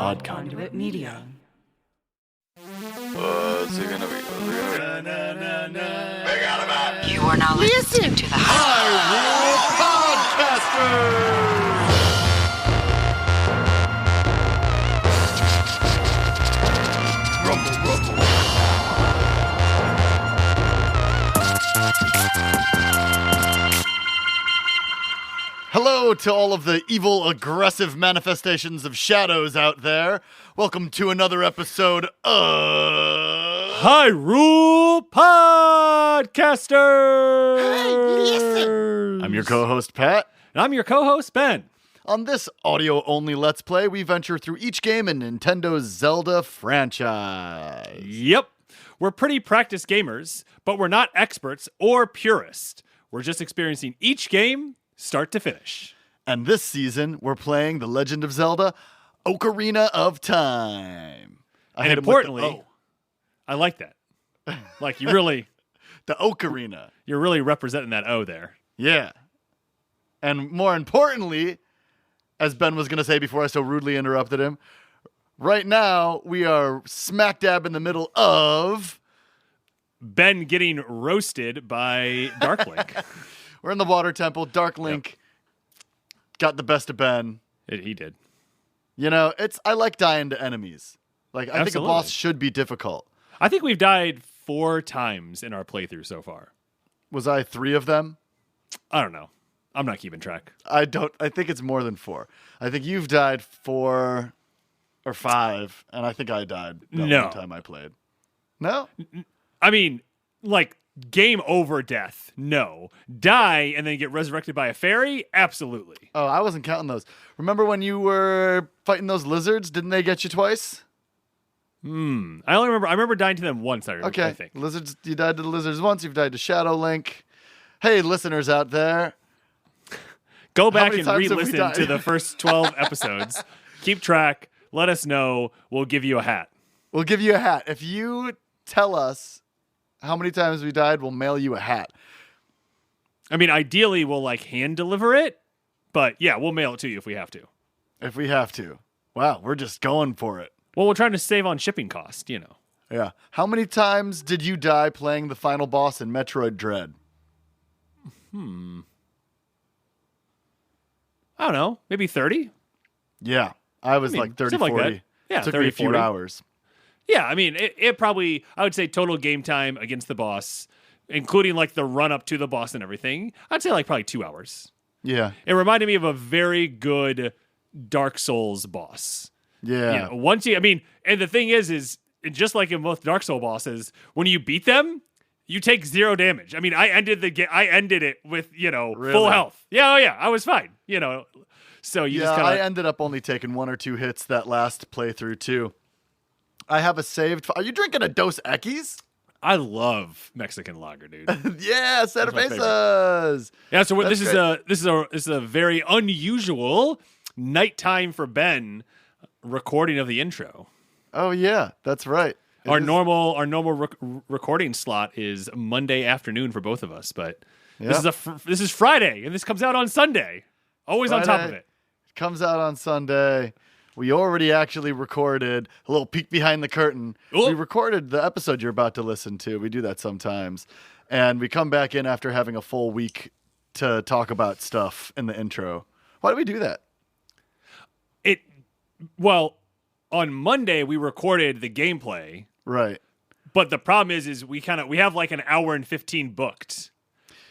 Odd Conduit Media. What's it gonna be? You are now listening to the Hyrule Podcasters! Rumble, rumble. Hello to all of the evil, aggressive manifestations of shadows out there. Welcome to another episode of Hyrule Podcasters! Hey, listen! I'm your co-host, Pat. And I'm your co-host, Ben. On this audio-only Let's Play, we venture through each game in Nintendo's Zelda franchise. Yep. We're pretty practiced gamers, but we're not experts or purists. We're just experiencing each game start to finish. And this season, we're playing The Legend of Zelda, Ocarina of Time. And importantly, I like that. Like, you really... The Ocarina. You're really representing that O there. Yeah. And more importantly, as Ben was going to say before I so rudely interrupted him, right now, we are smack dab in the middle of... Ben getting roasted by Dark Link. We're in the Water Temple. Dark Link got the best of Ben. He did. You know, I like dying to enemies. Like, I think a boss should be difficult. I think we've died 4 times in our playthrough so far. Was I 3 of them? I don't know. I'm not keeping track. I think it's more than 4. I think you've died 4 or 5, and I think I died that one time I played. No? I mean, like, game over death, no. Die and then get resurrected by a fairy? Absolutely. Oh, I wasn't counting those. Remember when you were fighting those lizards? Didn't they get you twice? I remember dying to them once, I think. Lizards, you died to the lizards once, you've died to Shadow Link. Hey, listeners out there. Go back and re-listen to the first 12 episodes. Keep track. Let us know. We'll give you a hat. We'll give you a hat. If you tell us how many times we died, we'll mail you a hat. I mean, ideally, we'll hand deliver it, but yeah, we'll mail it to you if we have to. If we have to. Wow, we're just going for it. Well, we're trying to save on shipping cost, Yeah. How many times did you die playing the final boss in Metroid Dread? I don't know. Maybe 30? Yeah. I was like 30, 40. Like yeah, it took 30, me a few 40 hours. Yeah, I mean, it probably, I would say total game time against the boss, including the run up to the boss and everything, I'd say probably 2 hours. Yeah. It reminded me of a very good Dark Souls boss. Yeah. And the thing is just like in both Dark Souls bosses, when you beat them, you take 0 damage. I mean, I ended it with, Really? full health. Yeah, I was fine, So you just I ended up only taking 1 or 2 hits that last playthrough too. I have a saved. Are you drinking a Dos Equis? I love Mexican lager, dude. Yeah, cervezas. Yeah, so this is a very unusual nighttime for Ben recording of the intro. Oh yeah, that's right. Our normal recording slot is Monday afternoon for both of us, but this is Friday and this comes out on Sunday. Always Friday, on top of it. Comes out on Sunday. We already actually recorded a little peek behind the curtain. Ooh. We recorded the episode you're about to listen to. We do that sometimes. And we come back in after having a full week to talk about stuff in the intro. Why do we do that? On Monday we recorded the gameplay. Right. But the problem is we have an hour and 15 booked.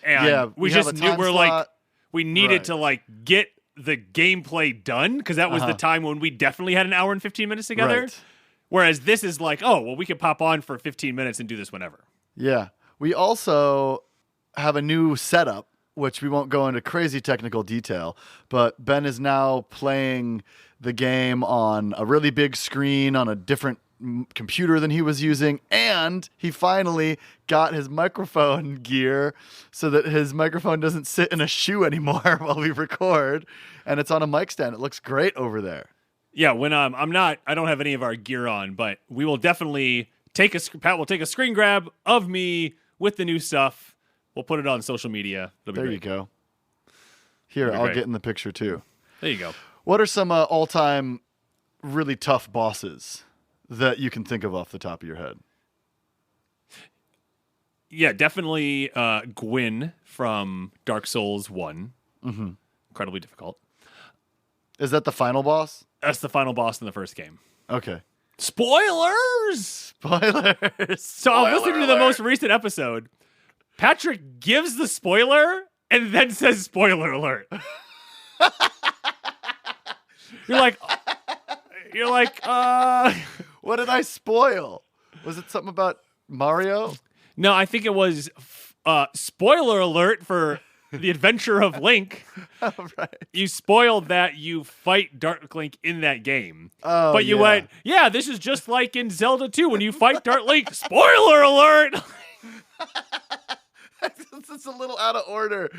And we just knew we needed to get the gameplay done because that was the time when we definitely had an hour and 15 minutes together. Right. Whereas this is we could pop on for 15 minutes and do this whenever. Yeah. We also have a new setup, which we won't go into crazy technical detail, but Ben is now playing the game on a really big screen on a different computer than he was using, and he finally got his microphone gear so that his microphone doesn't sit in a shoe anymore while we record, and it's on a mic stand. It looks great over there. Yeah, when I don't have any of our gear on, but we will definitely Pat will take a screen grab of me with the new stuff. We'll put it on social media. It'll be there great. You go. Here, I'll get in the picture too. There you go. What are some all-time really tough bosses that you can think of off the top of your head? Yeah, definitely Gwyn from Dark Souls 1. Mm-hmm. Incredibly difficult. Is that the final boss? That's the final boss in the first game. Okay. Spoilers! Spoilers! So I was listening to the most recent episode. Patrick gives the spoiler and then says spoiler alert. You're like, What did I spoil? Was it something about Mario? No, I think it was spoiler alert for The Adventure of Link. Oh, right. You spoiled that you fight Dark Link in that game. Oh, but you went, yeah, this is just like in Zelda 2 when you fight Dark Link. Spoiler alert! It's a little out of order.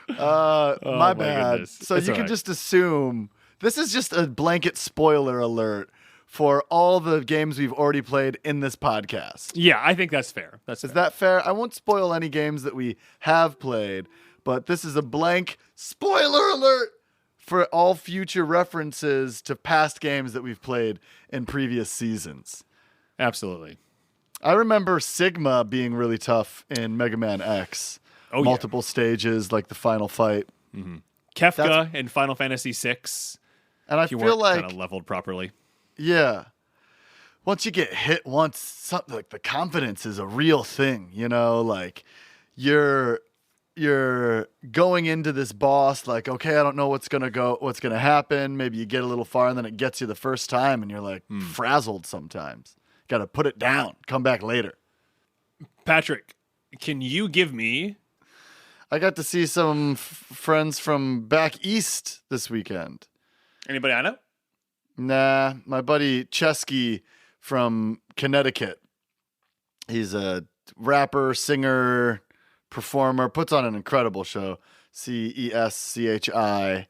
My bad. Goodness. So It's you all can right. just assume this is just a blanket spoiler alert for all the games we've already played in this podcast. Yeah, I think that's fair. Is that fair? I won't spoil any games that we have played, but this is a blank spoiler alert for all future references to past games that we've played in previous seasons. Absolutely. I remember Sigma being really tough in Mega Man X. Oh, Multiple stages, like the final fight. Kefka in Final Fantasy VI. And I You feel weren't like, kind of leveled properly. yeah, once you get hit once, something like the confidence is a real thing, you know, like you're going into this boss like, okay, I don't know what's going to happen. Maybe you get a little far and then it gets you the first time and you're like frazzled sometimes. Got to put it down, come back later. Patrick, can you give me... I got to see some friends from back east this weekend. Anybody I know? Nah, my buddy Chesky from Connecticut. He's a rapper, singer, performer, puts on an incredible show. CESCHI.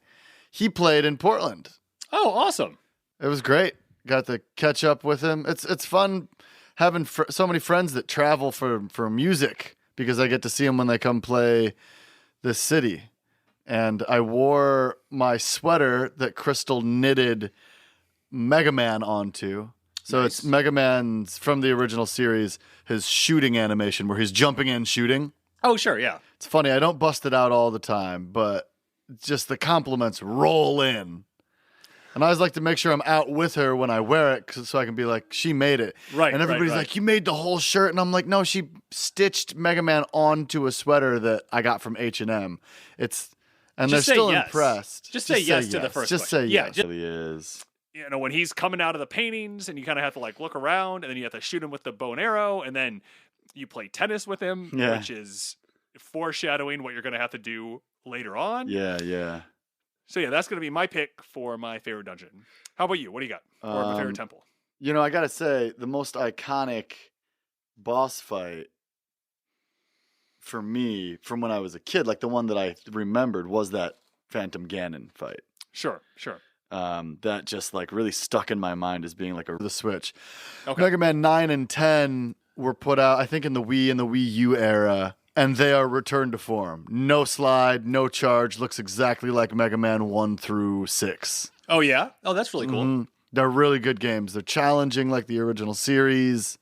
He played in Portland. Oh, awesome. It was great. Got to catch up with him. It's fun having so many friends that travel for music because I get to see them when they come play this city. And I wore my sweater that Crystal knitted Mega Man onto. So Nice. It's Mega Man's from the original series, his shooting animation where he's jumping in shooting. Oh, sure, yeah. It's funny, I don't bust it out all the time, but just the compliments roll in. And I always like to make sure I'm out with her when I wear it so I can be like, she made it. Right, And everybody's right. like, you made the whole shirt. And I'm like, no, she stitched Mega Man onto a sweater that I got from H&M. And they're Just say still yes. impressed. Just say yes to the first Just question. say Yeah, yes. just- It really is. You know, when he's coming out of the paintings and you kind of have to like look around and then you have to shoot him with the bow and arrow and then you play tennis with him, Yeah. which is foreshadowing what you're going to have to do later on. Yeah, yeah. So yeah, that's going to be my pick for my favorite dungeon. How about you? What do you got? Or my favorite temple? You know, I got to say, the most iconic boss fight for me from when I was a kid, like the one that I remembered, was that Phantom Ganon fight. Sure, sure. That just like really stuck in my mind as being like the Switch. Okay. Mega Man 9 and 10 were put out, I think, in the Wii and the Wii U era, and they are returned to form. No slide, no charge, looks exactly like Mega Man 1 through 6. Oh yeah? Oh, that's really cool. Mhm. They're really good games. They're challenging like the original series,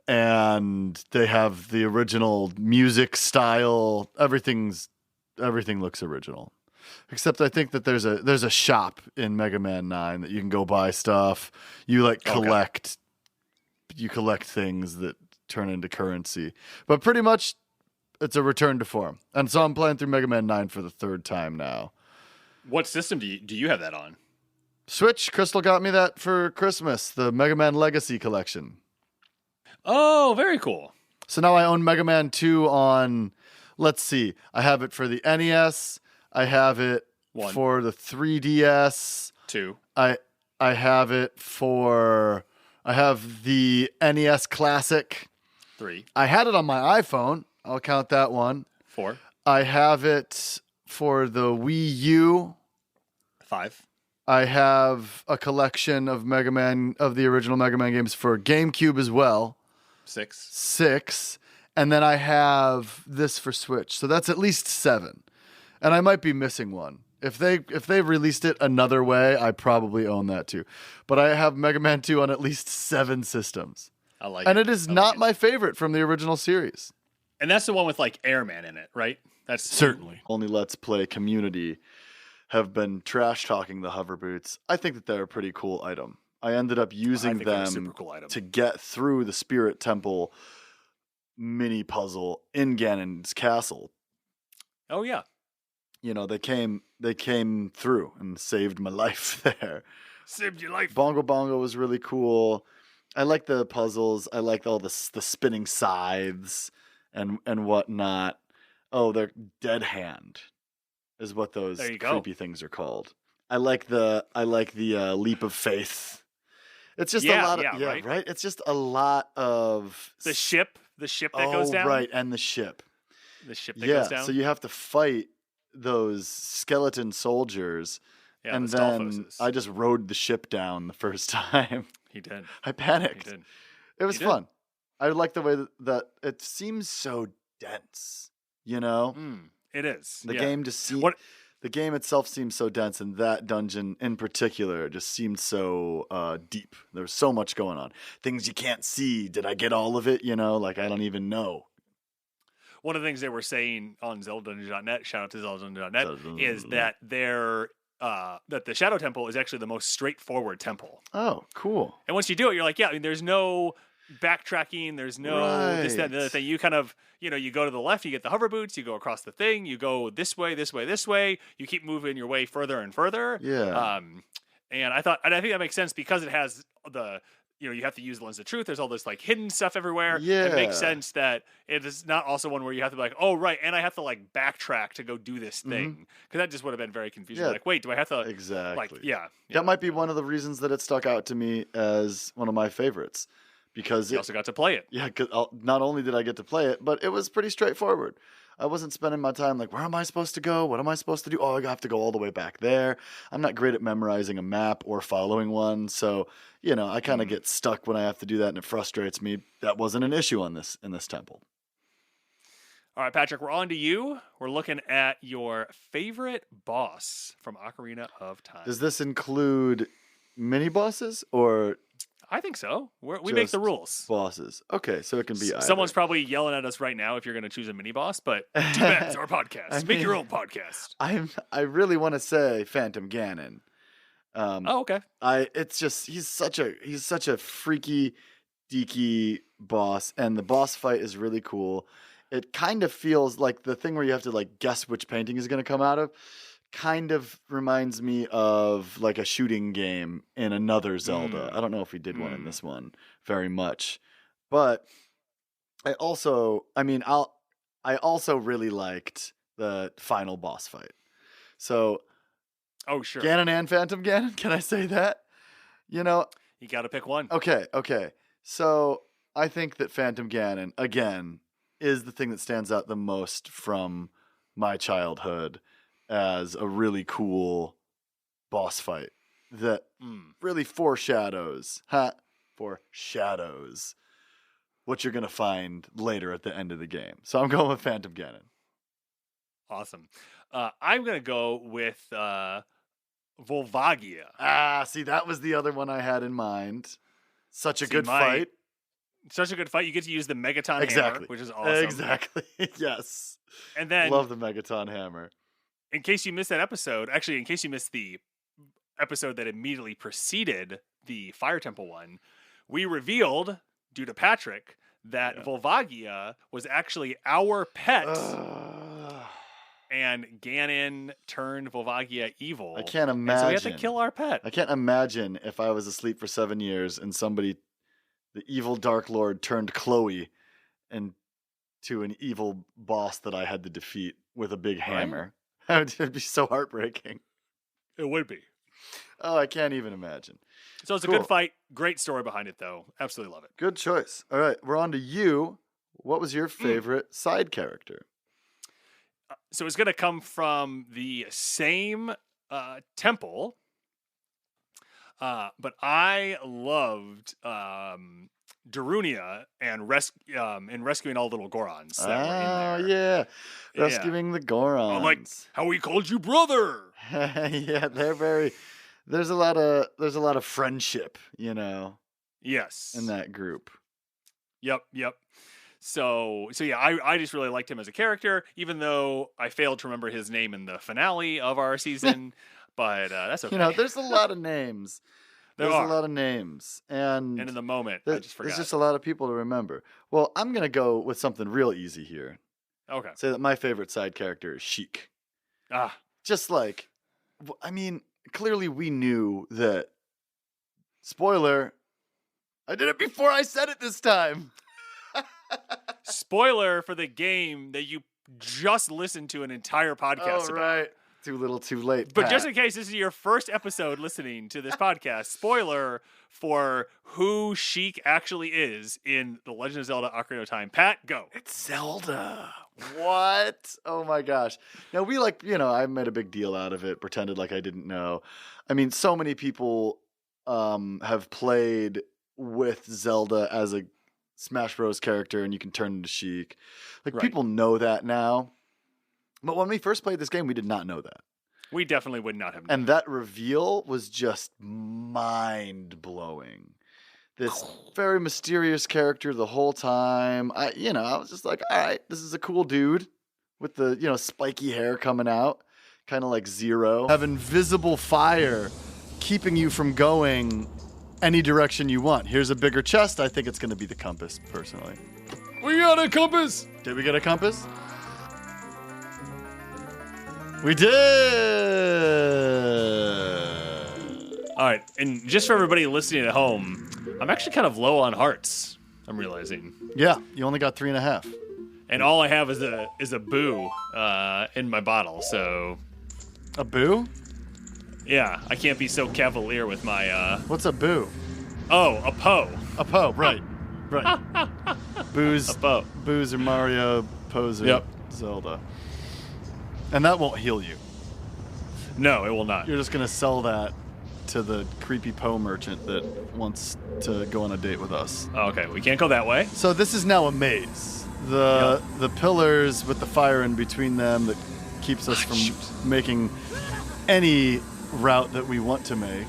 and they have the original music style. Everything looks original. Except I think that there's a shop in Mega Man 9 that you can go buy stuff. You like collect things that turn into currency. But pretty much it's a return to form. And so I'm playing through Mega Man 9 for the third time now. What system do you have that on? Switch. Crystal got me that for Christmas, the Mega Man Legacy Collection. Oh, very cool. So now I own Mega Man 2 on, let's see, I have it for the NES. I have it 1. for the 3DS. 2. I have it for, I have the NES Classic. 3. I had it on my iPhone. I'll count that one. 4. I have it for the Wii U. 5. I have a collection of the original Mega Man games for GameCube as well. 6. 6. And then I have this for Switch. So that's at least 7. And I might be missing one. If they released it another way, I probably own that too. But I have Mega Man 2 on at least 7 systems. I like and it. it is I not like it. my favorite from the original series. And that's the one with like Airman in it, right? That's Certainly. Only Let's Play community have been trash talking the hover boots. I think that they're a pretty cool item. I ended up using they're a them super cool item. to get through the Spirit Temple mini puzzle in Ganon's castle. Oh yeah. You know, they came through and saved my life there. Saved your life. Bongo Bongo was really cool. I like the puzzles. I like all the spinning scythes and whatnot. Oh, they're Dead Hand is what those creepy things are called. I like the leap of faith. It's just a lot of right? It's just a lot of the ship that goes down. Right, and the ship. The ship that goes down. So you have to fight those skeleton soldiers. Yeah, and the then Stalfoses. I just rode the ship down the first time. He did. I panicked. He did. It was fun. I like the way that it seems so dense, you know? It is. The game just seems... The game itself seems so dense, and that dungeon in particular just seemed so deep. There was so much going on. Things you can't see. Did I get all of it? You know, like I don't even know. One of the things they were saying on ZeldaDungeon.net, shout out to ZeldaDungeon.net, is that that the Shadow Temple is actually the most straightforward temple. Oh, cool. And once you do it, you're like, yeah, I mean, there's no backtracking, there's no this, that, and the other thing. You kind of, you go to the left, you get the hover boots, you go across the thing, you go this way, you keep moving your way further and further. Yeah. And I think that makes sense because it has the, you have to use the lens of truth. There's all this like hidden stuff everywhere. Yeah. It makes sense that it is not also one where you have to be like, oh, right, and I have to like backtrack to go do this thing. Because that just would have been very confusing. Yeah. Like, wait, do I have to? Exactly. Like, yeah. That might be one of the reasons that it stuck out to me as one of my favorites. Because you also got to play it. Yeah, because not only did I get to play it, but it was pretty straightforward. I wasn't spending my time like, where am I supposed to go? What am I supposed to do? Oh, I have to go all the way back there. I'm not great at memorizing a map or following one. So, I kind of get stuck when I have to do that, and it frustrates me. That wasn't an issue in this temple. All right, Patrick, we're on to you. We're looking at your favorite boss from Ocarina of Time. Does this include mini bosses or... I think so. We make the rules. Bosses. Okay, so it can be either. Someone's probably yelling at us right now if you're going to choose a mini boss, but too bad, it's our podcast. Make your own podcast. I really want to say Phantom Ganon. Okay. He's such a freaky deaky boss, and the boss fight is really cool. It kind of feels like the thing where you have to like guess which painting is going to come out of. Kind of reminds me of like a shooting game in another Zelda. I don't know if we did one in this one very much, but I also really liked the final boss fight. So, oh sure, Ganon and Phantom Ganon. Can I say that? You got to pick one. Okay. So I think that Phantom Ganon again is the thing that stands out the most from my childhood as a really cool boss fight that really foreshadows what you're going to find later at the end of the game. So I'm going with Phantom Ganon. Awesome. I'm going to go with Volvagia. See, that was the other one I had in mind. Such a good fight. Such a good fight. You get to use the Megaton Hammer, which is awesome. Exactly. Yes. And then love the Megaton Hammer. In case you missed that episode, actually, in case you missed the episode that immediately preceded the Fire Temple one, we revealed, due to Patrick, that Volvagia was actually our pet. And Ganon turned Volvagia evil. I can't imagine. So we had to kill our pet. I can't imagine if I was asleep for 7 years and the evil Dark Lord turned Chloe into an evil boss that I had to defeat with a big hammer. It'd be so heartbreaking. It would be. Oh, I can't even imagine. So it's a good fight. Great story behind it, though. Absolutely love it. Good choice. All right, we're on to you. What was your favorite side character? So it's going to come from the same temple, but I loved Darunia and rescuing all the little Gorons that were in there. Yeah. Rescuing the Gorons. Like how we called you brother. Yeah, there's a lot of friendship, Yes. in that group. Yep. So yeah, I just really liked him as a character, even though I failed to remember his name in the finale of our season. But that's okay. There's a lot of names. There's a lot of names. And in the moment, I just forgot. There's just a lot of people to remember. Well, I'm going to go with something real easy here. Okay. Say that my favorite side character is Sheik. Just like, clearly we knew that. Spoiler, I did it before I said it this time. Spoiler for the game that you just listened to an entire podcast about. Right. Too little, too late. But Pat. just in case this is your first episode listening to this podcast, spoiler for who Sheik actually is in The Legend of Zelda Ocarina of Time. Pat, go. It's Zelda. What? Oh my gosh. Now I made a big deal out of it, pretended like I didn't know. So many people have played with Zelda as a Smash Bros. Character, and you can turn into Sheik. Like, people know that now. But when we first played this game, we did not know that. We definitely would not have known. And that reveal was just mind-blowing. This very mysterious character the whole time. I was just like, all right, this is a cool dude with the, spiky hair coming out, kind of like Zero. Have invisible fire keeping you from going any direction you want. Here's a bigger chest. I think it's going to be the compass, personally. We got a compass! Did we get a compass? We did! All right, and just for everybody listening at home, I'm actually kind of low on hearts, I'm realizing. Yeah, you only got 3.5. And all I have is a boo in my bottle, so... A boo? Yeah, I can't be so cavalier with my... What's a boo? Oh, a Poe. A Poe, right. Boo's, A Poe. Boo's or Mario, Poe's or Zelda. And that won't heal you. No, it will not. You're just going to sell that to the creepy Poe merchant that wants to go on a date with us. Okay, we can't go that way. So this is now a maze. The pillars with the fire in between them that keeps us from making any route that we want to make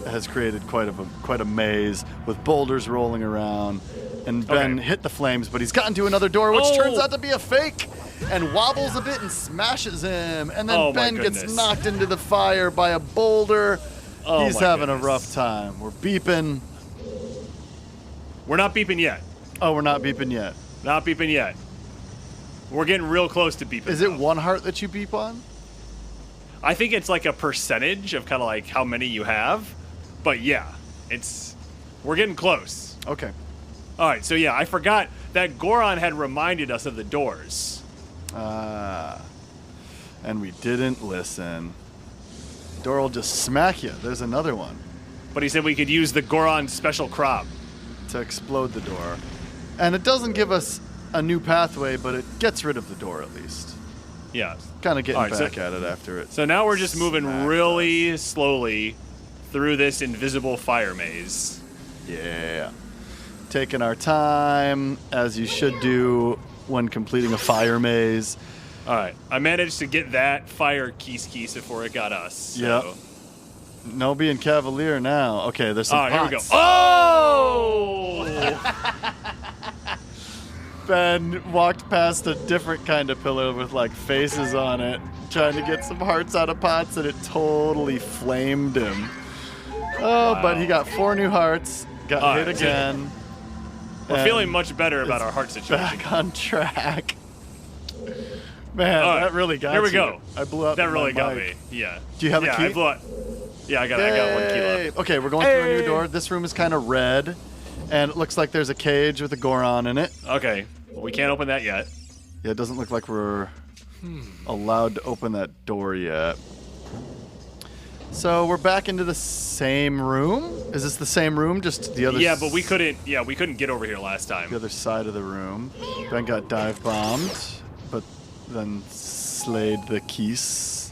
has created quite a maze with boulders rolling around. And Ben hit the flames, but he's gotten to another door, which turns out to be a fake. And wobbles a bit and smashes him. And then Ben gets knocked into the fire by a boulder. He's having a rough time. We're beeping. We're not beeping yet. Oh, we're not beeping yet. Not beeping yet. We're getting real close to beeping. Is it one heart that you beep on? I think it's like a percentage of kind of like how many you have. But yeah, we're getting close. Okay. All right, so yeah, I forgot that Goron had reminded us of the doors. And we didn't listen. Door will just smack you. There's another one. But he said we could use the Goron special crop to explode the door. And it doesn't give us a new pathway, but it gets rid of the door at least. Yeah. Kind of getting back at it after it. So now we're just moving really slowly through this invisible fire maze. Yeah. Taking our time, as you should do when completing a fire maze. All right. I managed to get that fire keese before it got us. So. Yep. No being cavalier now. Okay, there's some pots. Here we go. Oh! Ben walked past a different kind of pillar with like faces on it, trying to get some hearts out of pots, and it totally flamed him. Oh, wow. But he got 4 new hearts, got hit again. We're feeling much better about our heart situation. Back on track. Man, that really got Here we you. go. I blew up. That really got mic. me. Yeah. Do you have a key? I blew up. Yeah, I got 1 key left. Okay, we're going through a new door. This room is kind of red, and it looks like there's a cage with a Goron in it. Okay. Well, we can't open that yet. Yeah, it doesn't look like we're allowed to open that door yet. So we're back into the same room? Is this the same room? Just the other Yeah, but we couldn't get over here last time. The other side of the room. Ben got dive bombed, but then slayed the keys.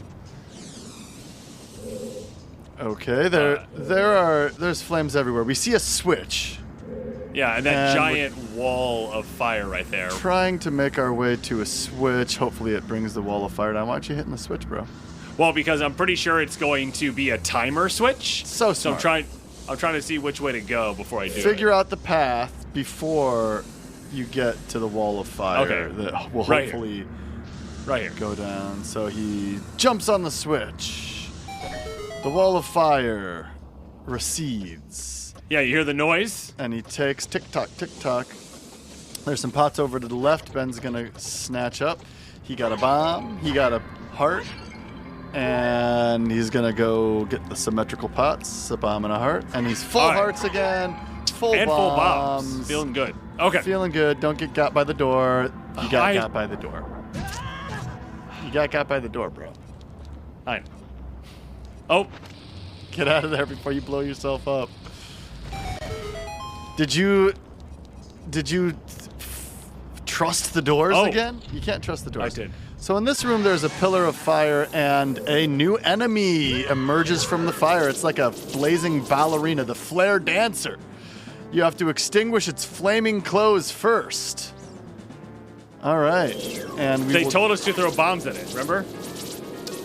Okay, there's flames everywhere. We see a switch. Yeah, and that giant wall of fire right there. Trying to make our way to a switch. Hopefully it brings the wall of fire down. Why aren't you hitting the switch, bro? Well, because I'm pretty sure it's going to be a timer switch. So I'm trying to see which way to go before I do it. Figure out the path before you get to the wall of fire. Okay. That will Right hopefully right here. go down. So he jumps on the switch. The wall of fire recedes. Yeah, you hear the noise? And he takes tick-tock, tick-tock. There's some pots over to the left. Ben's going to snatch up. He got a bomb. He got a heart. And he's going to go get the symmetrical pots, a bomb and a heart. And he's full hearts again. Full bombs. Feeling good. Okay. Feeling good. Don't get got by the door. You got by the door. You got by the door, bro. I know. Oh. Get out of there before you blow yourself up. Did you trust the doors again? You can't trust the doors. I did. So in this room, there's a pillar of fire, and a new enemy emerges from the fire. It's like a blazing ballerina, the flare dancer. You have to extinguish its flaming clothes first. All right. And they told us to throw bombs at it, remember?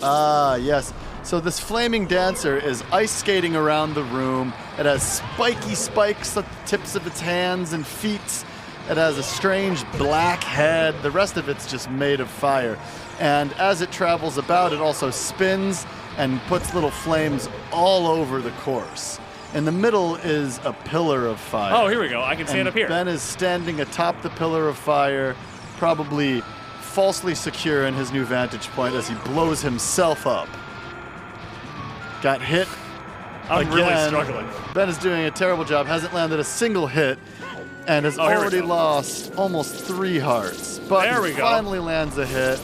Yes. So this flaming dancer is ice skating around the room. It has spiky spikes at the tips of its hands and feet. It has a strange black head. The rest of it's just made of fire. And as it travels about, it also spins and puts little flames all over the course. In the middle is a pillar of fire. Oh, here we go. I can stand up here. Ben is standing atop the pillar of fire, probably falsely secure in his new vantage point as he blows himself up. Got hit. I'm again. really struggling. Ben is doing a terrible job, hasn't landed a single hit, and has already lost almost 3 hearts. But there we he go. Finally lands a hit.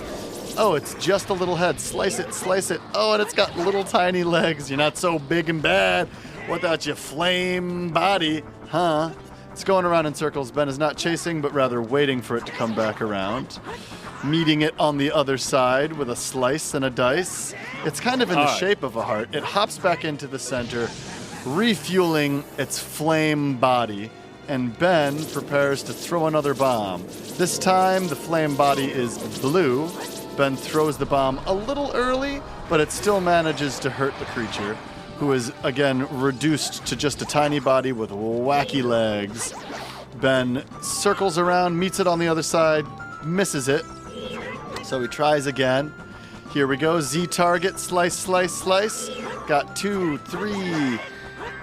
Oh, it's just a little head. Slice it, slice it. Oh, and it's got little tiny legs. You're not so big and bad without your flame body, huh? It's going around in circles. Ben is not chasing, but rather waiting for it to come back around. Meeting it on the other side with a slice and a dice. It's kind of in the shape of a heart. It hops back into the center, refueling its flame body, and Ben prepares to throw another bomb. This time, the flame body is blue. Ben throws the bomb a little early, but it still manages to hurt the creature, who is, again, reduced to just a tiny body with wacky legs. Ben circles around, meets it on the other side, misses it. So he tries again. Here we go. Z target. Slice, slice, slice. Got 2, 3.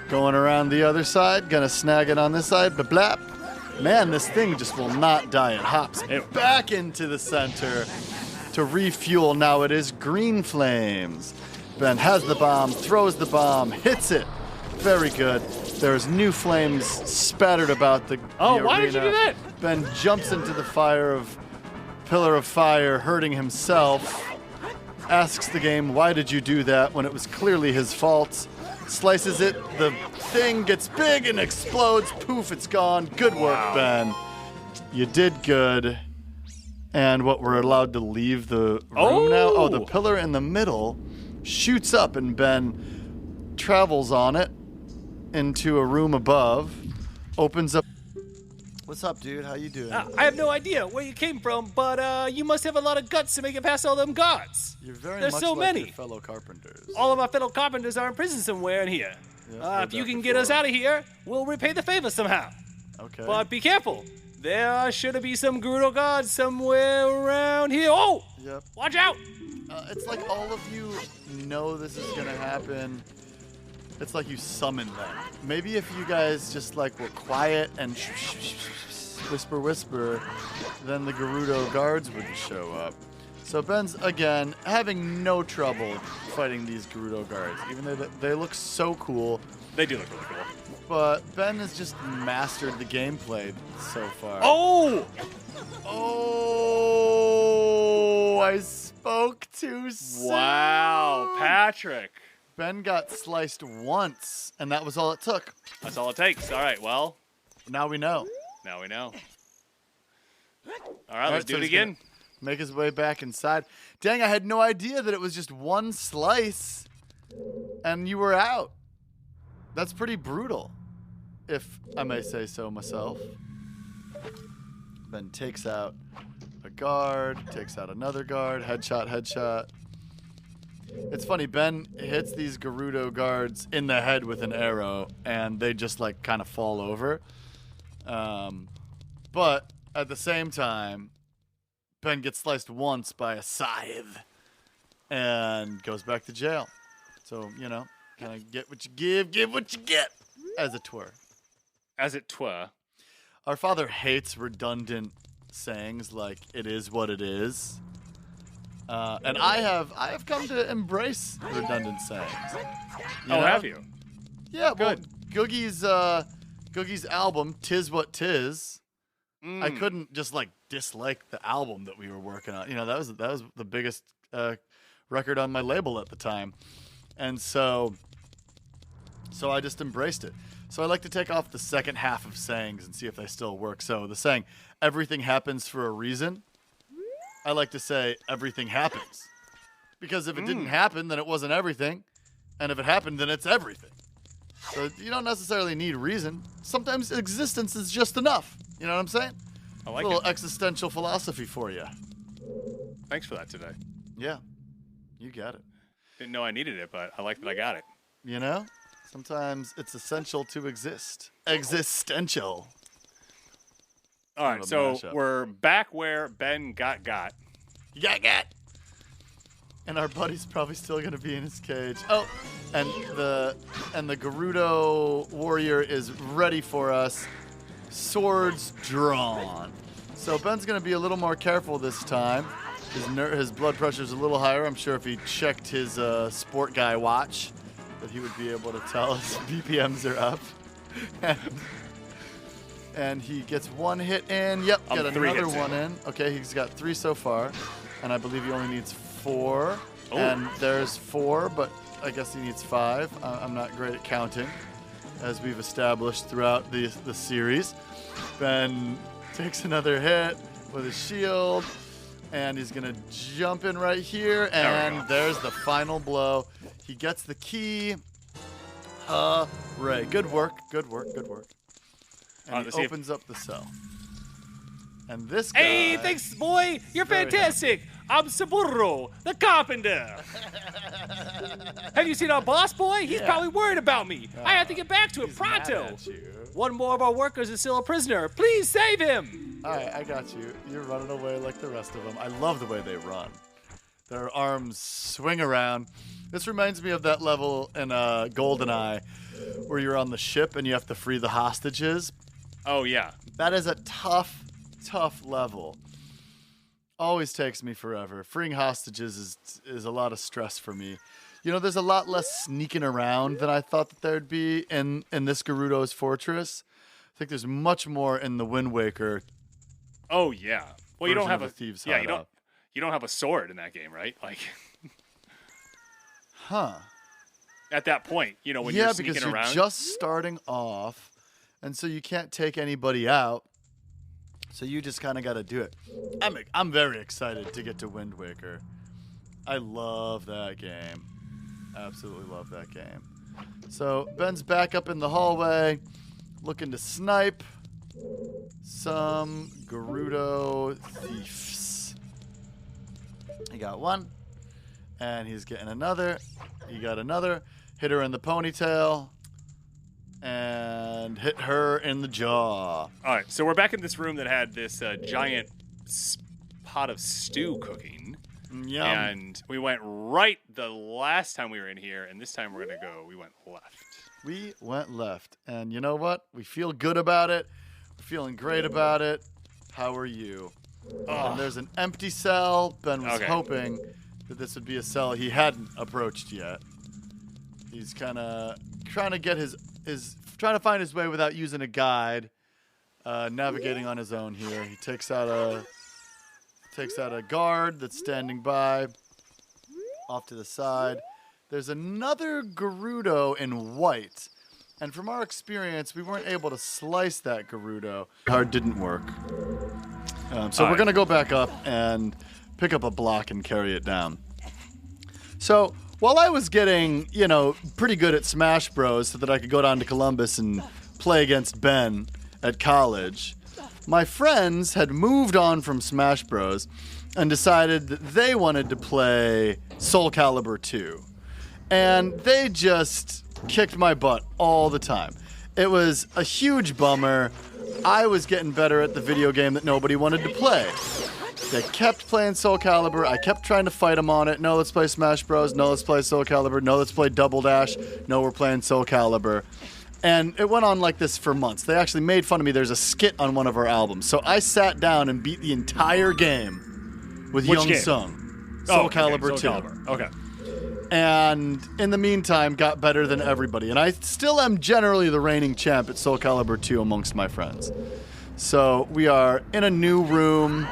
Going around the other side. Gonna snag it on this side. Blap. Man, this thing just will not die. It hops back into the center to refuel. Now it is green flames. Ben has the bomb, throws the bomb, hits it. Very good. There's new flames spattered about the arena. Why did you do that? Ben jumps into the pillar of fire, hurting himself. Asks the game, why did you do that when it was clearly his fault? Slices it, the thing gets big and explodes. Poof, it's gone. Good work, Ben. You did good. And what, we're allowed to leave the room now? Oh, the pillar in the middle shoots up and Ben travels on it into a room above, opens up. What's up, dude? How you doing? I have no idea where you came from, but you must have a lot of guts to make it past all them guards. You're very There's much so like many. your fellow carpenters. All of my fellow carpenters are in prison somewhere in here. Yeah, If you can get us out of here, we'll repay the favor somehow. Okay. But be careful. There should be some Gerudo guards somewhere around here. Oh! Yep. Watch out! It's like all of you know this is gonna happen. It's like you summoned them. Maybe if you guys just like were quiet and whisper, whisper, then the Gerudo guards wouldn't show up. So Ben's, again, having no trouble fighting these Gerudo guards, even though they look so cool. They do look really cool. But Ben has just mastered the gameplay so far. Oh! Oh! I spoke too soon. Wow, Patrick. Ben got sliced once, and that was all it took. That's all it takes. All right, well, Now we know. now we know. All right, let's do so it he's again. gonna Make his way back inside. Dang, I had no idea that it was just one slice, and you were out. That's pretty brutal. if I may say so myself. Ben takes out a guard, takes out another guard, headshot. It's funny, Ben hits these Gerudo guards in the head with an arrow, and they just, like, kind of fall over. But at the same time, Ben gets sliced once by a scythe and goes back to jail. So, you know, kind of get what you give what you get, as it were. As it were. Our father hates redundant sayings like "it is what it is," and I have come to embrace redundant sayings. Have you? Yeah, Good. Well, Googie's album "Tis What 'Tis." I couldn't just like dislike the album that we were working on. You know, that was the biggest record on my label at the time, and so I just embraced it. So I like to take off the second half of sayings and see if they still work. So the saying, everything happens for a reason, I like to say, everything happens. Because if it didn't happen, then it wasn't everything. And if it happened, then it's everything. So you don't necessarily need reason. Sometimes existence is just enough. You know what I'm saying? I like a little it. existential philosophy for you. Thanks for that today. Yeah, you got it. Didn't know I needed it, but I like that I got it. You know? Sometimes it's essential to exist. Existential. All right, so we're back where Ben got. You got. And our buddy's probably still gonna be in his cage. Oh, and the Gerudo warrior is ready for us. Swords drawn. So Ben's gonna be a little more careful this time. His blood pressure's a little higher. I'm sure if he checked his sport guy watch, that he would be able to tell his BPMs are up. And he gets one hit in. Yep, got another one in. Okay, he's got 3 so far. And I believe he only needs 4. Oh. And there's 4, but I guess he needs 5. I'm not great at counting, as we've established throughout the series. Ben takes another hit with his shield. And he's going to jump in right here. And there's the final blow. He gets the key. Hooray. Good work. And he opens up the cell. And this guy... Hey, thanks, boy. You're fantastic. I'm Saburo, the carpenter. Have you seen our boss, boy? He's probably worried about me. I have to get back to him pronto. One more of our workers is still a prisoner. Please save him. All right, I got you. You're running away like the rest of them. I love the way they run. Their arms swing around. This reminds me of that level in GoldenEye where you're on the ship and you have to free the hostages. Oh, yeah. That is a tough level. Always takes me forever. Freeing hostages is a lot of stress for me. You know, there's a lot less sneaking around than I thought that there'd be in this Gerudo's fortress. I think there's much more in the Wind Waker. Oh, yeah. Well, you don't have a thieves. Yeah, you don't have a sword in that game, right? Like, at that point, you know, when you're sneaking around. Yeah, because you're just starting off, and so you can't take anybody out. So you just kind of got to do it. I'm very excited to get to Wind Waker. I love that game. Absolutely love that game. So Ben's back up in the hallway, looking to snipe some Gerudo thieves. He got one, and he's getting another. He got another. Hit her in the ponytail, and hit her in the jaw. All right, so we're back in this room that had this giant pot of stew cooking. Yum. And we went right the last time we were in here, and this time we went left. We went left. And you know what? We feel good about it. We're feeling great about it. How are you? And there's an empty cell. Ben was hoping that this would be a cell he hadn't approached yet. He's kind of trying to get trying to find his way without using a guide, navigating on his own here. He takes out a guard that's standing by off to the side. There's another Gerudo in white. And from our experience, we weren't able to slice that Gerudo. Hard didn't work. So we're going to go back up and pick up a block and carry it down. So while I was getting, pretty good at Smash Bros so that I could go down to Columbus and play against Ben at college, my friends had moved on from Smash Bros. And decided that they wanted to play Soul Calibur 2. And they just kicked my butt all the time. It was a huge bummer. I was getting better at the video game that nobody wanted to play. They kept playing Soul Calibur. I kept trying to fight them on it. No, let's play Smash Bros. No, let's play Soul Calibur. No, let's play Double Dash. No, we're playing Soul Calibur. And it went on like this for months. They actually made fun of me. There's a skit on one of our albums. So I sat down and beat the entire game with Young Sung. Soul Calibur 2. Calibur. Okay. And in the meantime, got better than everybody. And I still am generally the reigning champ at Soul Calibur 2 amongst my friends. So we are in a new room.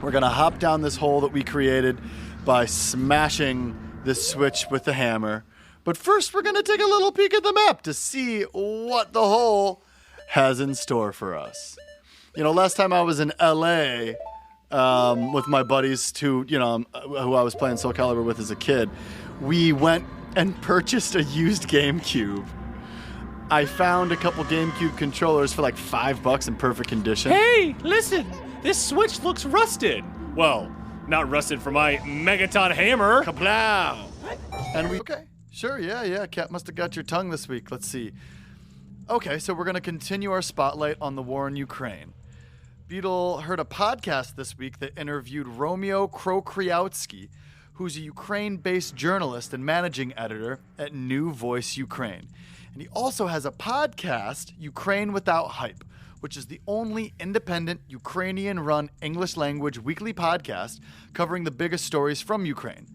We're going to hop down this hole that we created by smashing this switch with the hammer. But first, we're going to take a little peek at the map to see what the hole has in store for us. You know, last time I was in LA with my buddies who I was playing Soul Calibur with as a kid, we went and purchased a used GameCube. I found a couple GameCube controllers for like $5 in perfect condition. Hey, listen, this Switch looks rusted. Well, not rusted for my Megaton hammer. Kablow. And okay, sure, yeah. Cat must have got your tongue this week. Let's see. Okay, so we're going to continue our spotlight on the war in Ukraine. Beetle heard a podcast this week that interviewed Romeo Krokriatsky, who's a Ukraine-based journalist and managing editor at New Voice Ukraine. And he also has a podcast, Ukraine Without Hype, which is the only independent Ukrainian-run English-language weekly podcast covering the biggest stories from Ukraine.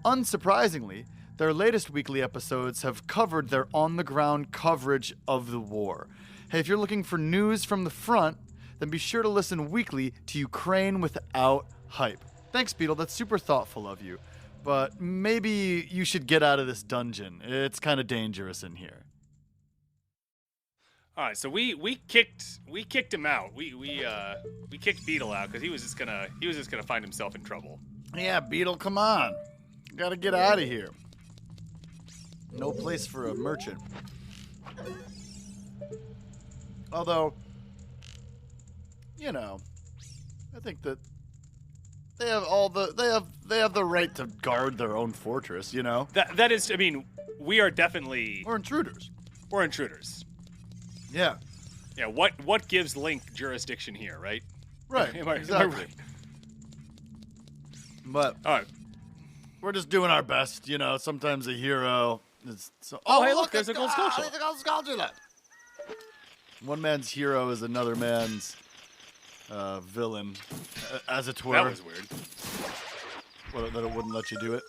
Unsurprisingly, their latest weekly episodes have covered their on-the-ground coverage of the war. Hey, if you're looking for news from the front, then be sure to listen weekly to Ukraine Without Hype. Thanks, Beetle. That's super thoughtful of you. But maybe you should get out of this dungeon. It's kind of dangerous in here. All right, so we kicked him out. We kicked Beetle out because he was just gonna find himself in trouble. Yeah, Beetle, come on. You gotta get out of here. No place for a merchant. Although, I think that they have the right to guard their own fortress, That is, I mean, we are definitely We're intruders. We're intruders. Yeah. Yeah, what gives Link jurisdiction here, right? Right. Am I exactly. right? But All right. we're just doing our best, Sometimes a hero is so. Hey, look, there's a gold skull shell. There's a gold skull shell. One man's hero is another man's villain, as it were. That was weird. That it wouldn't let you do it.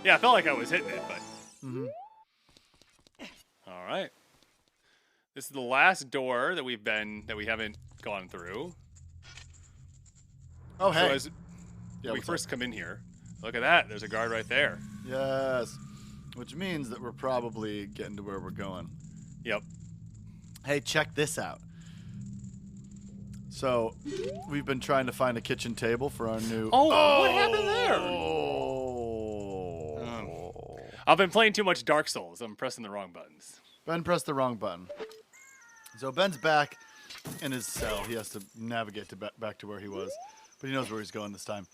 Yeah, I felt like I was hitting it, but. Mm-hmm. All right. This is the last door that we haven't gone through. Oh, hey. So as we first come in here, look at that. There's a guard right there. Yes. Which means that we're probably getting to where we're going. Yep. Hey, check this out. So, we've been trying to find a kitchen table for our new... Oh, what happened there? I've been playing too much Dark Souls. I'm pressing the wrong buttons. Ben pressed the wrong button. So Ben's back in his cell. He has to navigate back to where he was. But he knows where he's going this time.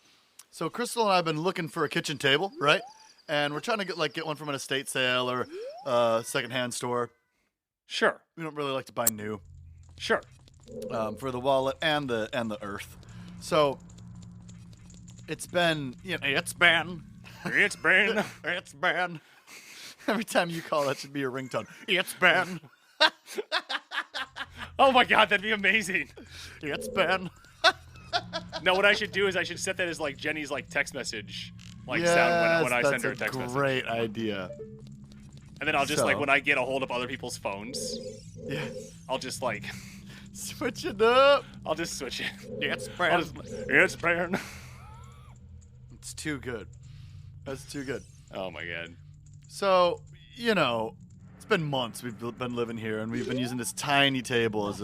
So Crystal and I have been looking for a kitchen table, right? And we're trying to get one from an estate sale or a secondhand store. Sure. We don't really like to buy new. Sure. For the wallet and the earth. So it's been, it's been. Every time you call, that should be your ringtone. It's Ben. Oh my God, that'd be amazing. It's Ben. No, what I should do is I should set that as like Jenny's like text message Yes, sound when I send her a text that's a message. great idea. And then I'll just when I get a hold of other people's phones, Yeah. I'll just Switch it up. I'll just switch it. It's Ben. It's Ben. It's too good. That's too good. Oh my God. So, it's been months we've been living here, and we've been using this tiny table as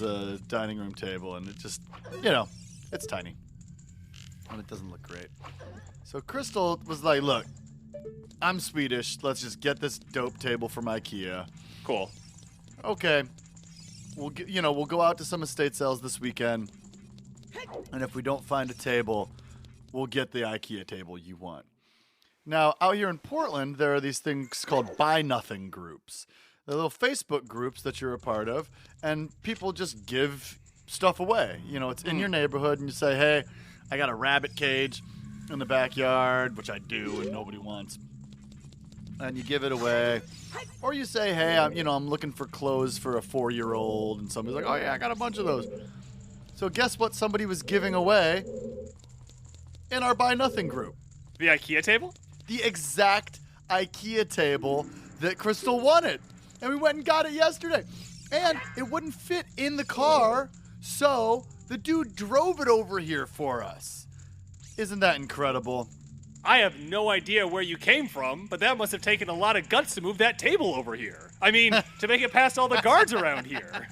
a dining room table, and it just, it's tiny. And it doesn't look great. So Crystal was like, look, I'm Swedish. Let's just get this dope table from IKEA. Cool. okay, we'll go out to some estate sales this weekend, and if we don't find a table, we'll get the IKEA table you want. Now, out here in Portland, there are these things called Buy Nothing groups. They're little Facebook groups that you're a part of, and people just give stuff away. It's in your neighborhood, and you say, hey, I got a rabbit cage in the backyard, which I do, and nobody wants. And you give it away. Or you say, hey, I'm looking for clothes for a 4-year-old, and somebody's like, oh, yeah, I got a bunch of those. So guess what somebody was giving away in our Buy Nothing group? The IKEA table? The exact IKEA table that Crystal wanted. And we went and got it yesterday. And it wouldn't fit in the car, so the dude drove it over here for us. Isn't that incredible? I have no idea where you came from, but that must have taken a lot of guts to move that table over here. I mean, to make it past all the guards around here.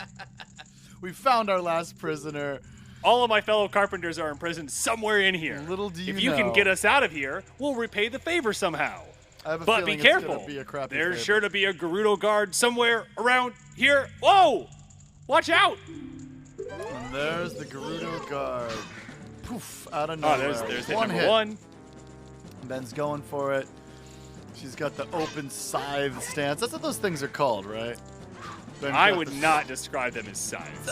We found our last prisoner. All of my fellow carpenters are imprisoned somewhere in here. Little do you If you know. can get us out of here, we'll repay the favor somehow. I have a But be feeling it's gonna careful. be a crappy There's favor. sure to be a Gerudo guard somewhere around here. Whoa! Watch out! And there's the Gerudo guard. Poof, out of Oh, nowhere. there's hit One number hit. one. Ben's going for it. She's got the open scythe stance. That's what those things are called, right? Ben's I got would the- not describe them as scythes.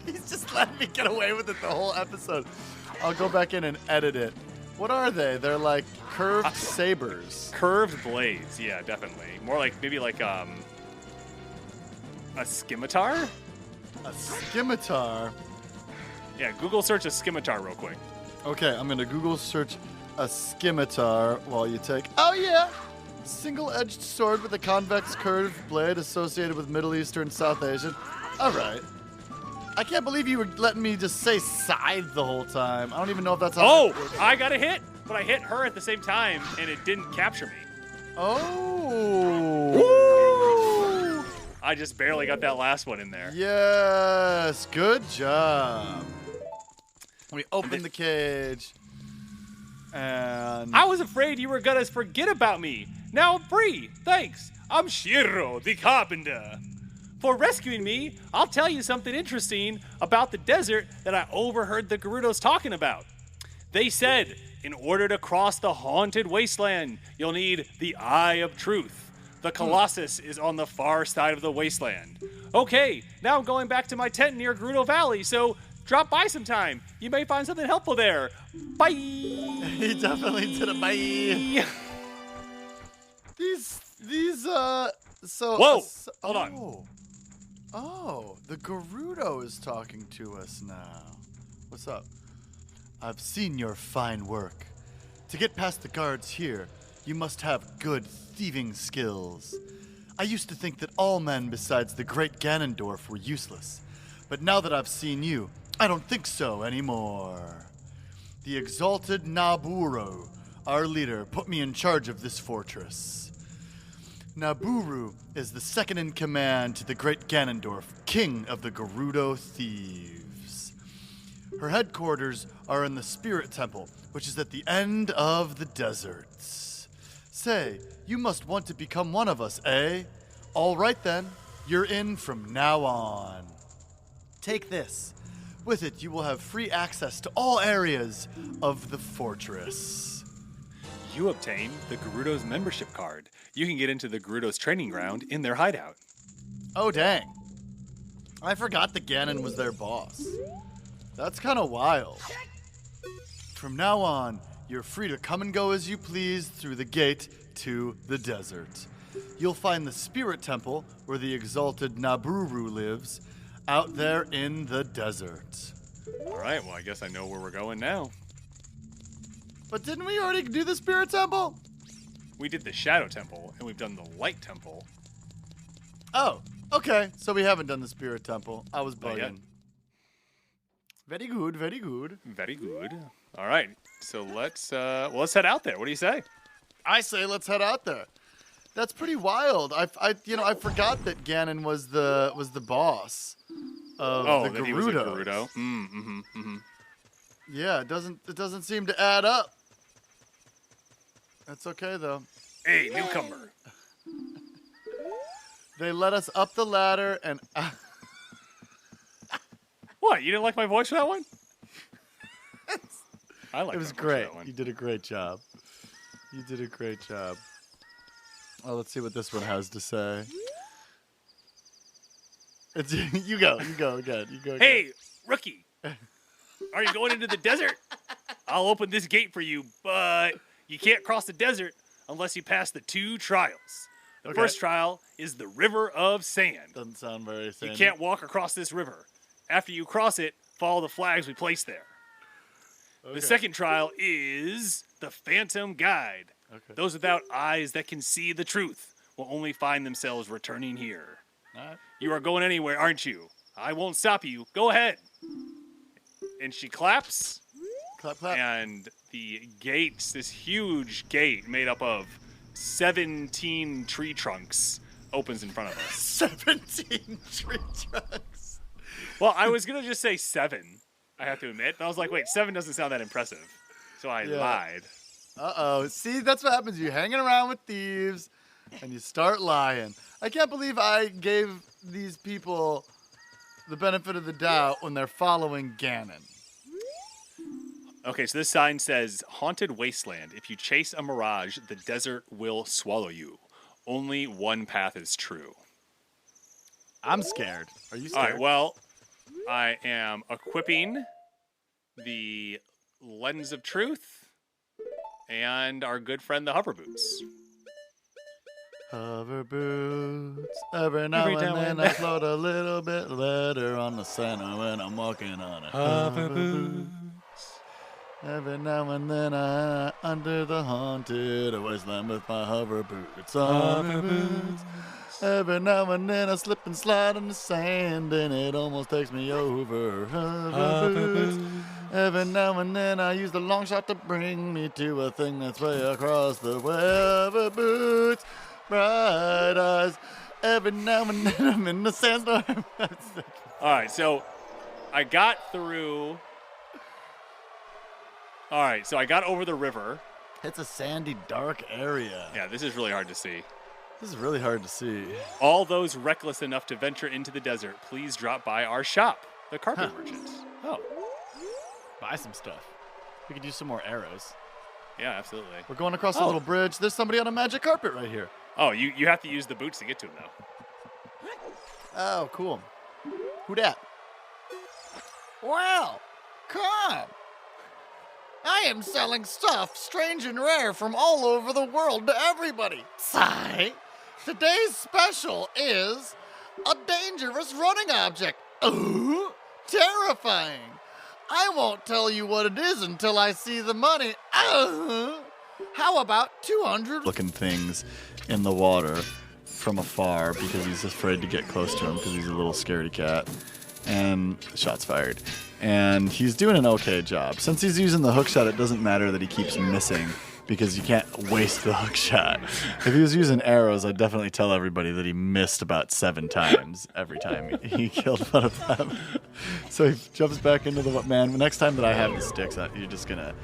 He's just letting me get away with it the whole episode. I'll go back in and edit it. What are they? They're like curved sabers. Curved blades, yeah, definitely. More like maybe like a scimitar? A scimitar. Yeah, Google search a scimitar real quick. Okay, I'm gonna Google search a scimitar while you take. Oh yeah, single-edged sword with a convex curved blade associated with Middle Eastern, South Asian. All right. I can't believe you were letting me just say scythe the whole time. I don't even know if that's how. Oh, that works. I got a hit, but I hit her at the same time, and it didn't capture me. Oh. I just barely got that last one in there. Yes, good job. We open the cage, and I was afraid you were gonna forget about me. Now I'm free. Thanks. I'm Shiro, the carpenter. For rescuing me, I'll tell you something interesting about the desert that I overheard the Gerudos talking about. They said, in order to cross the haunted wasteland, you'll need the Eye of Truth. The Colossus is on the far side of the wasteland. Okay, now I'm going back to my tent near Gerudo Valley, so drop by sometime. You may find something helpful there. Bye! he definitely did a bye. Yeah. So. Whoa, hold on. Oh, the Gerudo is talking to us now. What's up? I've seen your fine work. To get past the guards here, you must have good thieving skills. I used to think that all men besides the great Ganondorf were useless. But now that I've seen you, I don't think so anymore. The exalted Naburo, our leader, put me in charge of this fortress. Naburu is the second in command to the great Ganondorf, king of the Gerudo thieves. Her headquarters are in the Spirit Temple, which is at the end of the deserts. Say, you must want to become one of us, eh? All right then, you're in from now on. Take this. With it, you will have free access to all areas of the fortress. You obtain the Gerudo's membership card. You can get into the Gerudo's training ground in their hideout. Oh, dang. I forgot that Ganon was their boss. That's kind of wild. From now on, you're free to come and go as you please through the gate to the desert. You'll find the Spirit Temple, where the exalted Naburu lives, out there in the desert. All right, well, I guess I know where we're going now. But didn't we already do the Spirit Temple? We did the Shadow Temple, and we've done the Light Temple. Oh, okay. So we haven't done the Spirit Temple. I was Not yet. bugging. Very good, very good. Very good. All right, so let's head out there. What do you say? I say let's head out there. That's pretty wild. I forgot that Ganon was the boss of the that Gerudos. he was a Gerudo. Yeah, it doesn't seem to add up. That's okay though. Hey, newcomer. They let us up the ladder and... What? You didn't like my voice for that one? I like It was my voice for great. that one. You did a great job. Oh, let's see what this one has to say. It's you go again. Hey, rookie. Are you going into the desert? I'll open this gate for you, but you can't cross the desert unless you pass the 2 trials. The first trial is the River of Sand. Doesn't sound very sandy. You can't walk across this river. After you cross it, follow the flags we place there. Okay. The second trial is the Phantom Guide. Okay. Those without eyes that can see the truth will only find themselves returning here. All right. You are going anywhere, aren't you? I won't stop you. Go ahead. And she claps, Clap, clap. and the gates, this huge gate made up of 17 tree trunks, opens in front of us. 17 tree trunks. Well, I was going to just say 7, I have to admit. But I was like, wait, 7 doesn't sound that impressive. So I lied. Uh-oh. See, that's what happens. You're hanging around with thieves, and you start lying. I can't believe I gave these people the benefit of the doubt when they're following Ganon. Okay, so this sign says, Haunted Wasteland. If you chase a mirage, the desert will swallow you. Only one path is true. I'm scared. Are you All scared? right, well, I am equipping the Lens of Truth and our good friend the Hover Boots. Hover boots. Every now and then I float a little bit lighter on the center when I'm walking on it. Hover boots. Every now and then I under the haunted wasteland with my hover boots. Hover boots. Every now and then I slip and slide in the sand and it almost takes me over. Hover boots. Every now and then I use the long shot to bring me to a thing that's way across the way. Hover boots. Bright eyes. Every now and then I'm in the sandstorm. All right, so I got through. All right, so I got over the river. It's a sandy, dark area. Yeah, this is really hard to see. This is really hard to see. All those reckless enough to venture into the desert, please drop by our shop, the Carpet Merchant. Oh. Buy some stuff. We could use some more arrows. Yeah, absolutely. We're going across a little bridge. There's somebody on a magic carpet right here. Oh, you have to use the boots to get to him, though. Oh, cool. Who dat? Well, come. I am selling stuff strange and rare from all over the world to everybody. Sigh. Today's special is a dangerous running object. Ooh, terrifying. I won't tell you what it is until I see the money. How about 200 looking things in the water from afar because he's afraid to get close to him because he's a little scaredy cat. And shots fired. And he's doing an okay job. Since he's using the hook shot, it doesn't matter that he keeps missing because you can't waste the hook shot. If he was using arrows, I'd definitely tell everybody that he missed about 7 times every time he killed one of them. So he jumps back into the man. Next time that I have the sticks, you're just going to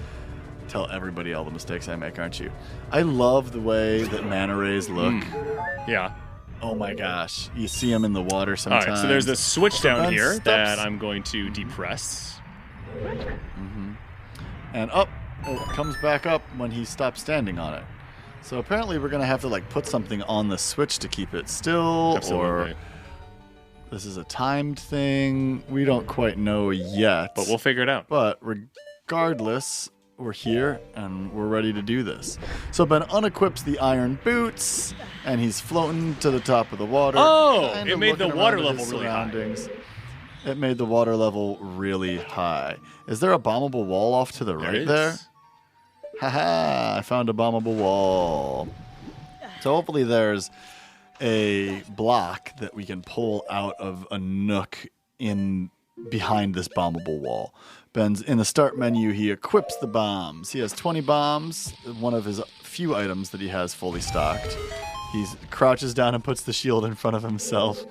tell everybody all the mistakes I make, aren't you? I love the way that manta rays look. Yeah. Oh my gosh. You see them in the water sometimes. All right, so there's a switch down here steps. that I'm going to depress. And up, it comes back up when he stops standing on it. So apparently we're going to have to like put something on the switch to keep it still. Absolutely. Or this is a timed thing. We don't quite know yet. But we'll figure it out. But regardless, we're here and we're ready to do this. So Ben unequips the iron boots and he's floating to the top of the water. Oh, kinda it made the looking water around at level his really high. surroundings. It made the water level really high. Is there a bombable wall off to the right there? Haha, I found a bombable wall. So hopefully there's a block that we can pull out of a nook in behind this bombable wall. Ben's in the start menu, he equips the bombs. He has 20 bombs, one of his few items that he has fully stocked. He crouches down and puts the shield in front of himself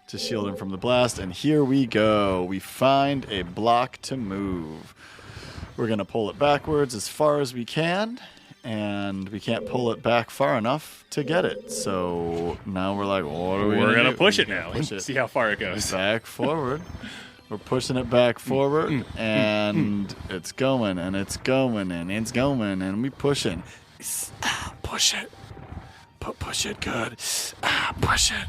to shield him from the blast. And here we go. We find a block to move. We're going to pull it backwards as far as we can. and we can't pull it back far enough to get it. So now we're like, what are we We're gonna gonna do? push it We're now gonna and push it see how far it goes. back forward. We're pushing it back forward, and it's going, and it's going, and it's going, and we pushing. Push it. Push it good. Push it.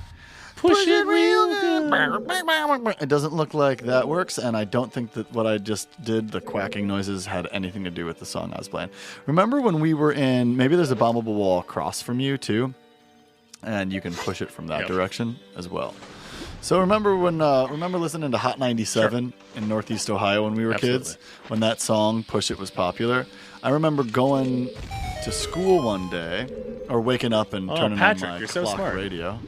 Push it real good. It doesn't look like that works, and I don't think that what I just did, the quacking noises, had anything to do with the song I was playing. Remember when we were in, maybe there's a bombable wall across from you, too, and you can push it from that direction as well. So remember listening to Hot 97 in Northeast Ohio when we were kids? When that song, Push It, was popular? I remember going to school one day, or waking up and turning Patrick, on my you're so clock smart. radio.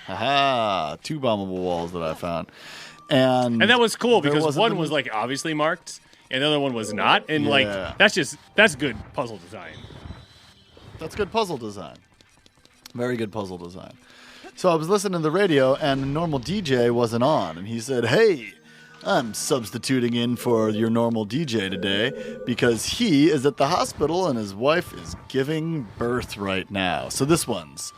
Haha, 2 bombable walls that I found. And And that was cool there because wasn't one the- was like obviously marked, and the other one was not. And Yeah. like that's good puzzle design. That's good puzzle design. Very good puzzle design. So I was listening to the radio, and the normal DJ wasn't on. And he said, hey, I'm substituting in for your normal DJ today because he is at the hospital and his wife is giving birth right now. So this one's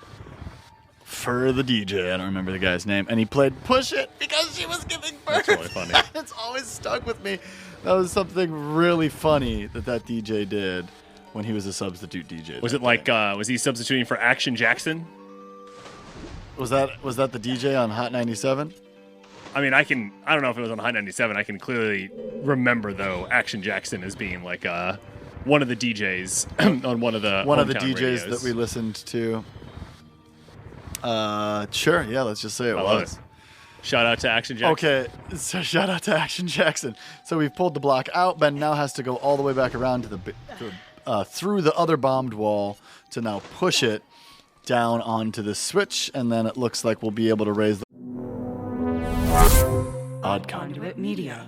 for the DJ. I don't remember the guy's name. And he played Push It because she was giving birth. That's really funny. It's always stuck with me. That was something really funny that DJ did when he was a substitute DJ. Was that it like day. was he substituting for Action Jackson? Was that the DJ on Hot 97? I mean, I don't know if it was on Hot 97. I can clearly remember though Action Jackson as being like one of the DJs on one of the hometown DJs radios. that we listened to. Sure, yeah, let's just say it I love was. it. Shout out to Action Jackson. Okay, so shout out to Action Jackson. So we've pulled the block out. Ben now has to go all the way back around to through the other bombed wall to now push it down onto the switch, and then it looks like we'll be able to raise the Odd Conduit Media.